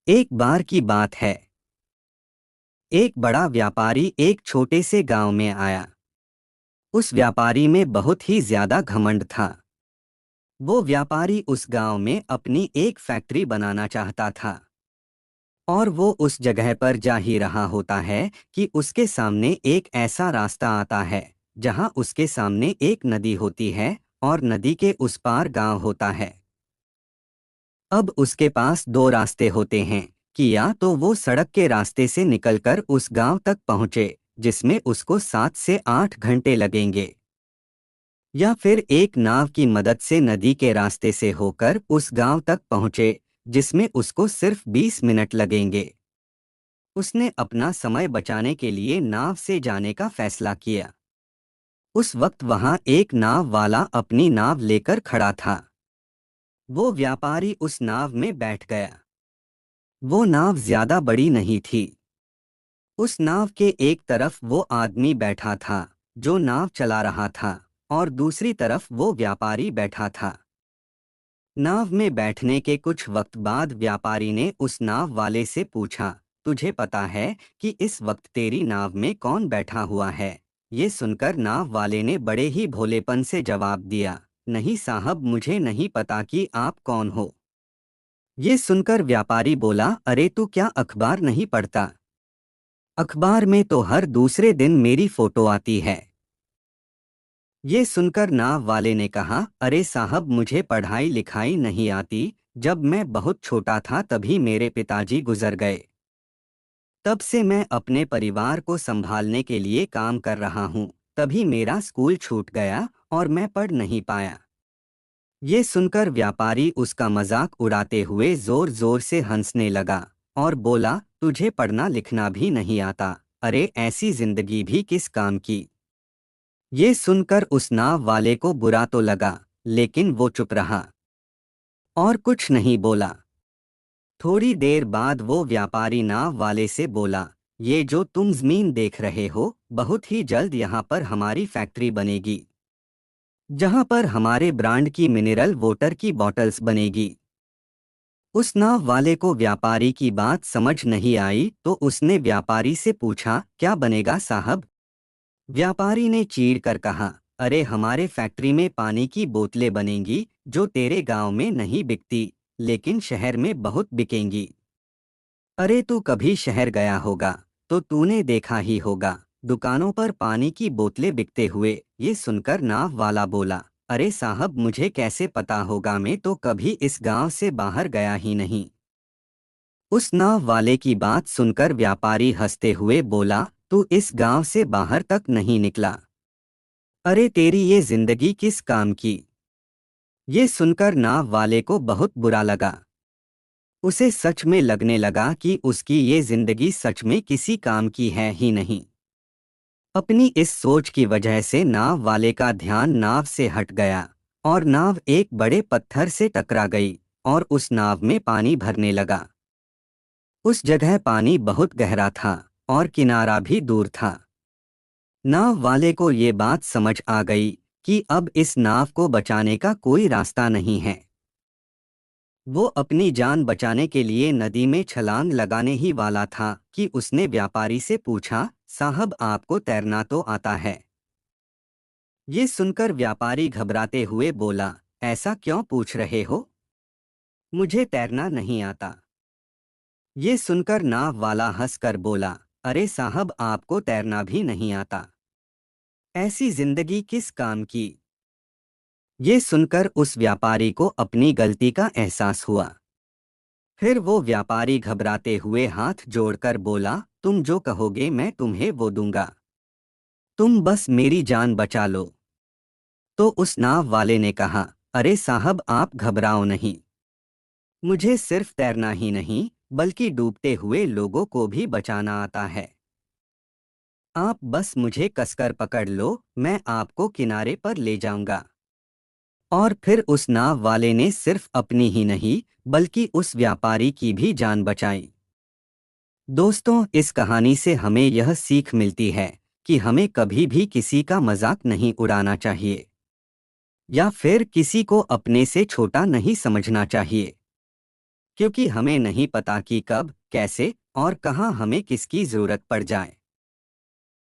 एक बार की बात है। एक बड़ा व्यापारी एक छोटे से गांव में आया। उस व्यापारी में बहुत ही ज्यादा घमंड था। वो व्यापारी उस गांव में अपनी एक फैक्ट्री बनाना चाहता था। और वो उस जगह पर जा ही रहा होता है कि उसके सामने एक ऐसा रास्ता आता है जहां उसके सामने एक नदी होती है और नदी के उस पार गांव होता है। अब उसके पास दो रास्ते होते हैं कि या तो वो सड़क के रास्ते से निकलकर उस गांव तक पहुंचे जिसमें उसको 7 से 8 घंटे लगेंगे, या फिर एक नाव की मदद से नदी के रास्ते से होकर उस गांव तक पहुंचे जिसमें उसको सिर्फ 20 मिनट लगेंगे। उसने अपना समय बचाने के लिए नाव से जाने का फैसला किया। उस वक्त वहां एक नाव वाला अपनी नाव लेकर खड़ा था। वो व्यापारी उस नाव में बैठ गया। वो नाव ज्यादा बड़ी नहीं थी। उस नाव के एक तरफ वो आदमी बैठा था जो नाव चला रहा था, और दूसरी तरफ वो व्यापारी बैठा था। नाव में बैठने के कुछ वक्त बाद व्यापारी ने उस नाव वाले से पूछा, तुझे पता है कि इस वक्त तेरी नाव में कौन बैठा हुआ है? ये सुनकर नाव वाले ने बड़े ही भोलेपन से जवाब दिया, नहीं साहब, मुझे नहीं पता कि आप कौन हो। ये सुनकर व्यापारी बोला, अरे तू क्या अखबार नहीं पढ़ता? अखबार में तो हर दूसरे दिन मेरी फोटो आती है। ये सुनकर नाव वाले ने कहा, अरे साहब, मुझे पढ़ाई लिखाई नहीं आती। जब मैं बहुत छोटा था तभी मेरे पिताजी गुजर गए। तब से मैं अपने परिवार को संभालने के लिए काम कर रहा हूँ। तभी मेरा स्कूल छूट गया और मैं पढ़ नहीं पाया। ये सुनकर व्यापारी उसका मजाक उड़ाते हुए जोर जोर से हंसने लगा और बोला, तुझे पढ़ना लिखना भी नहीं आता? अरे ऐसी जिंदगी भी किस काम की? ये सुनकर उस नाव वाले को बुरा तो लगा, लेकिन वो चुप रहा और कुछ नहीं बोला। थोड़ी देर बाद वो व्यापारी नाव वाले से बोला, ये जो तुम जमीन देख रहे हो, बहुत ही जल्द यहाँ पर हमारी फैक्ट्री बनेगी, जहाँ पर हमारे ब्रांड की मिनरल वाटर की बॉटल्स बनेगी। उस नाव वाले को व्यापारी की बात समझ नहीं आई तो उसने व्यापारी से पूछा, क्या बनेगा साहब? व्यापारी ने चीढ़ कर कहा, अरे हमारे फैक्ट्री में पानी की बोतलें बनेंगी जो तेरे गांव में नहीं बिकती, लेकिन शहर में बहुत बिकेंगी। अरे तू कभी शहर गया होगा तो तूने देखा ही होगा, दुकानों पर पानी की बोतलें बिकते हुए। ये सुनकर नाव वाला बोला, अरे साहब, मुझे कैसे पता होगा, मैं तो कभी इस गांव से बाहर गया ही नहीं। उस नाव वाले की बात सुनकर व्यापारी हंसते हुए बोला, तू इस गांव से बाहर तक नहीं निकला? अरे तेरी ये जिंदगी किस काम की? ये सुनकर नाव वाले को बहुत बुरा लगा। उसे सच में लगने लगा कि उसकी ये जिंदगी सच में किसी काम की है ही नहीं। अपनी इस सोच की वजह से नाव वाले का ध्यान नाव से हट गया और नाव एक बड़े पत्थर से टकरा गई और उस नाव में पानी भरने लगा। उस जगह पानी बहुत गहरा था और किनारा भी दूर था। नाव वाले को ये बात समझ आ गई कि अब इस नाव को बचाने का कोई रास्ता नहीं है। वो अपनी जान बचाने के लिए नदी में छलांग लगाने ही वाला था कि उसने व्यापारी से पूछा, साहब, आपको तैरना तो आता है? ये सुनकर व्यापारी घबराते हुए बोला, ऐसा क्यों पूछ रहे हो? मुझे तैरना नहीं आता। ये सुनकर नाव वाला हंसकर बोला, अरे साहब, आपको तैरना भी नहीं आता? ऐसी जिंदगी किस काम की? ये सुनकर उस व्यापारी को अपनी गलती का एहसास हुआ। फिर वो व्यापारी घबराते हुए हाथ जोड़कर बोला, तुम जो कहोगे मैं तुम्हें वो दूंगा। तुम बस मेरी जान बचा लो। तो उस नाव वाले ने कहा, अरे साहब, आप घबराओ नहीं। मुझे सिर्फ तैरना ही नहीं बल्कि डूबते हुए लोगों को भी बचाना आता है। आप बस मुझे कसकर पकड़ लो, मैं आपको किनारे पर ले जाऊंगा। और फिर उस नाव वाले ने सिर्फ अपनी ही नहीं बल्कि उस व्यापारी की भी जान बचाई। दोस्तों, इस कहानी से हमें यह सीख मिलती है कि हमें कभी भी किसी का मजाक नहीं उड़ाना चाहिए या फिर किसी को अपने से छोटा नहीं समझना चाहिए। क्योंकि हमें नहीं पता कि कब, कैसे और कहाँ हमें किसकी जरूरत पड़ जाए।